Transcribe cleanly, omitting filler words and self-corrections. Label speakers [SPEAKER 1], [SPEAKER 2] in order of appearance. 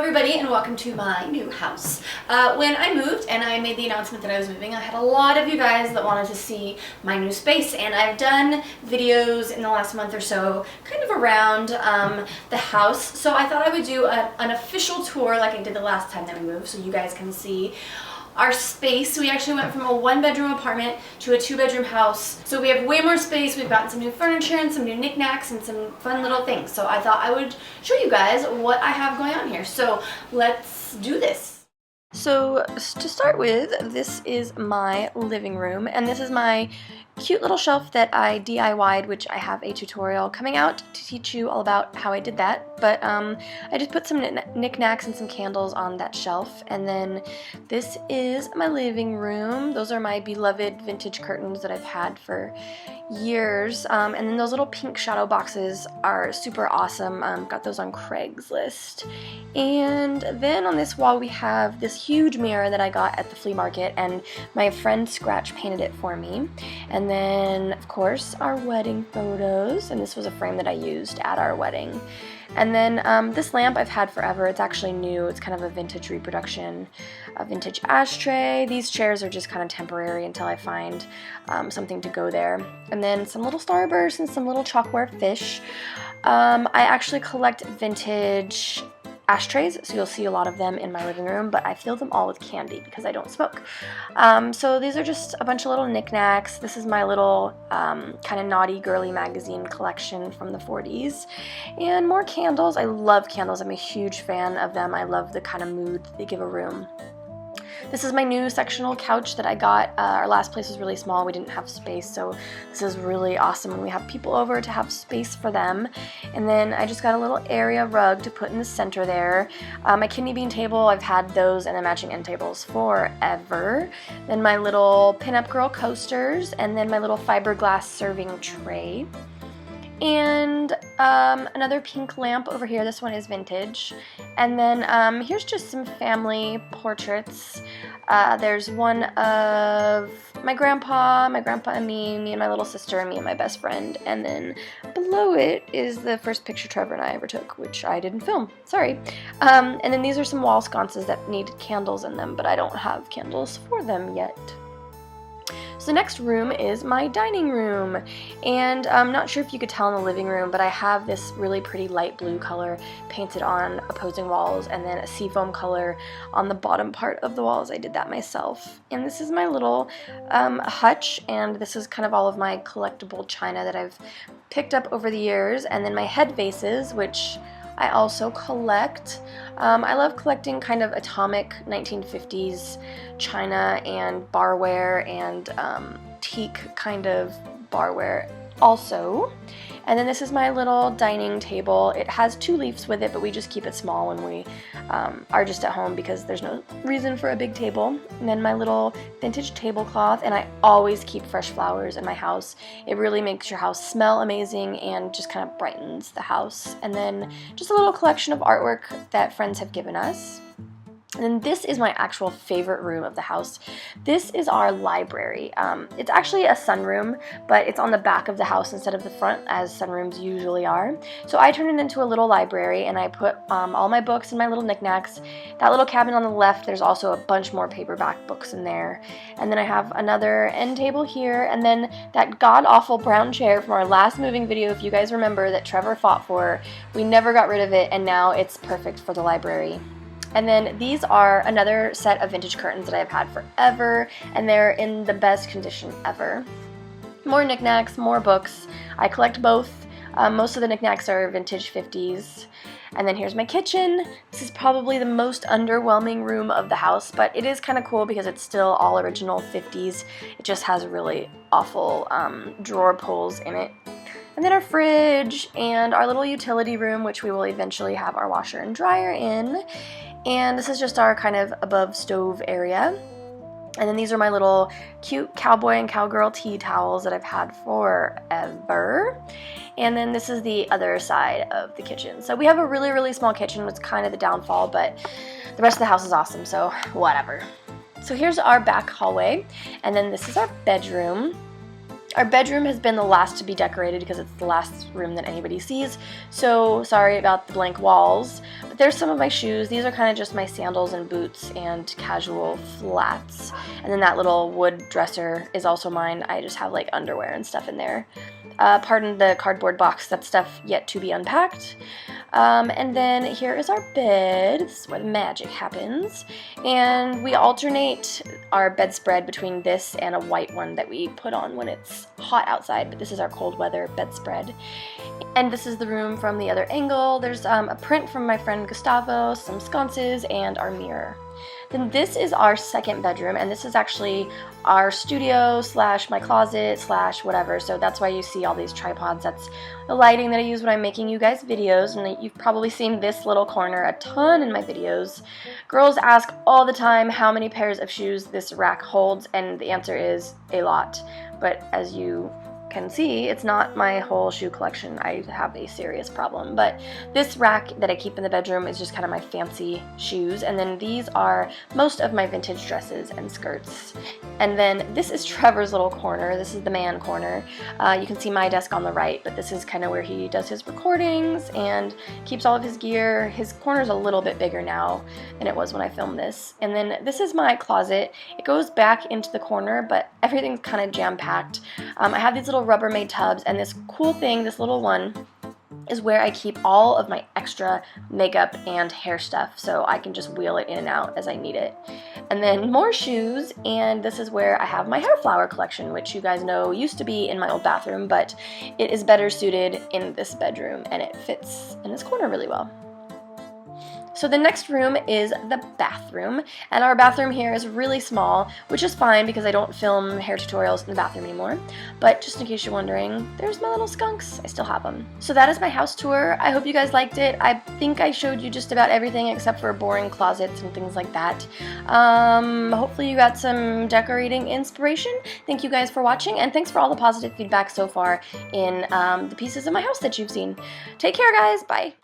[SPEAKER 1] everybody, and welcome to my new house. When I moved and I made the announcement that I was moving, I had a lot of you guys that wanted to see my new space, and I've done videos in the last month or so kind of around the house, so I thought I would do an official tour like I did the last time that we moved so you guys can see our space. We actually went from a 1-bedroom apartment to a 2-bedroom house. So we have way more space. We've gotten some new furniture and some new knickknacks and some fun little things. So I thought I would show you guys what I have going on here. So let's do this. So to start with, this is my living room, and this is my cute little shelf that I DIY'd, which I have a tutorial coming out to teach you all about how I did that. But I just put some knickknacks and some candles on that shelf. And then this is my living room. Those are my beloved vintage curtains that I've had for years. And then those little pink shadow boxes are super awesome. Got those on Craigslist. And then on this wall we have this huge mirror that I got at the flea market, and my friend scratch painted it for me. And then, of course, our wedding photos, and this was a frame that I used at our wedding. And then this lamp I've had forever. It's actually new. It's kind of a vintage reproduction, a vintage ashtray. These chairs are just kind of temporary until I find something to go there. And then some little starbursts and some little chalkware fish. I actually collect vintage ashtrays, so you'll see a lot of them in my living room, but I fill them all with candy because I don't smoke. So these are just a bunch of little knickknacks. This is my little kind of naughty girly magazine collection from the 40s. And more candles. I love candles. I'm a huge fan of them. I love the kind of mood they give a room. This is my new sectional couch that I got. Our last place was really small. We didn't have space, so this is really awesome when we have people over to have space for them. And then I just got a little area rug to put in the center there. My kidney bean table, I've had those and the matching end tables forever. Then my little pinup girl coasters, and then my little fiberglass serving tray. And another pink lamp over here. This one is vintage. And then here's just some family portraits. There's one of my grandpa and me and my little sister, and me and my best friend. And then below it is the first picture Trevor and I ever took, which I didn't film. Sorry. And then these are some wall sconces that need candles in them, but I don't have candles for them yet. So the next room is my dining room, and I'm not sure if you could tell in the living room, but I have this really pretty light blue color painted on opposing walls, and then a seafoam color on the bottom part of the walls. I did that myself. And this is my little hutch, and this is kind of all of my collectible china that I've picked up over the years, and then my head vases, which I also collect. I love collecting kind of atomic 1950s china and barware and teak kind of barware also. And then this is my little dining table. It has 2 leaves with it, but we just keep it small when we are just at home because there's no reason for a big table. And then my little vintage tablecloth, and I always keep fresh flowers in my house. It really makes your house smell amazing and just kind of brightens the house. And then just a little collection of artwork that friends have given us. And then this is my actual favorite room of the house. This is our library. It's actually a sunroom, but it's on the back of the house instead of the front, as sunrooms usually are. So I turned it into a little library, and I put all my books and my little knickknacks. That little cabinet on the left, there's also a bunch more paperback books in there. And then I have another end table here, and then that god-awful brown chair from our last moving video, if you guys remember, that Trevor fought for. We never got rid of it, and now it's perfect for the library. And then these are another set of vintage curtains that I've had forever, and they're in the best condition ever. More knickknacks, more books. I collect both. Most of the knickknacks are vintage 50s. And then here's my kitchen. This is probably the most underwhelming room of the house, but it is kind of cool because it's still all original 50s. It just has really awful drawer pulls in it. And then our fridge and our little utility room, which we will eventually have our washer and dryer in. And this is just our kind of above stove area. And then these are my little cute cowboy and cowgirl tea towels that I've had forever. And then this is the other side of the kitchen. So we have a really, really small kitchen, which is kind of the downfall, but the rest of the house is awesome, so whatever. So here's our back hallway, and then this is our bedroom. Our bedroom has been the last to be decorated because it's the last room that anybody sees, so sorry about the blank walls. But there's some of my shoes. These are kind of just my sandals and boots and casual flats. And then that little wood dresser is also mine. I just have like underwear and stuff in there. Pardon the cardboard box, that's stuff yet to be unpacked. And then here is our bed. This is where the magic happens. And we alternate our bedspread between this and a white one that we put on when it's hot outside, but this is our cold weather bedspread. And this is the room from the other angle. There's a print from my friend Gustavo, some sconces, and our mirror. Then this is our second bedroom, and this is actually our studio slash my closet slash whatever, so that's why you see all these tripods. That's the lighting that I use when I'm making you guys videos, and you've probably seen this little corner a ton in my videos. Girls ask all the time how many pairs of shoes this rack holds, and the answer is a lot. But as you can see, it's not my whole shoe collection. I have a serious problem. But this rack that I keep in the bedroom is just kind of my fancy shoes, and then these are most of my vintage dresses and skirts. And then this is Trevor's little corner. This is the man corner. You can see my desk on the right, but this is kind of where he does his recordings and keeps all of his gear. His corner's a little bit bigger now than it was when I filmed this. And then this is my closet. It goes back into the corner, but everything's kind of jam-packed. I have these little Rubbermaid tubs, and this cool thing, this little one, is where I keep all of my extra makeup and hair stuff, so I can just wheel it in and out as I need it. And then more shoes, and this is where I have my hair flower collection, which you guys know used to be in my old bathroom, but it is better suited in this bedroom, and it fits in this corner really well. So the next room is the bathroom, and our bathroom here is really small, which is fine because I don't film hair tutorials in the bathroom anymore. But just in case you're wondering, there's my little skunks. I still have them. So that is my house tour. I hope you guys liked it. I think I showed you just about everything except for boring closets and things like that. Hopefully you got some decorating inspiration. Thank you guys for watching, and thanks for all the positive feedback so far in the pieces of my house that you've seen. Take care, guys. Bye.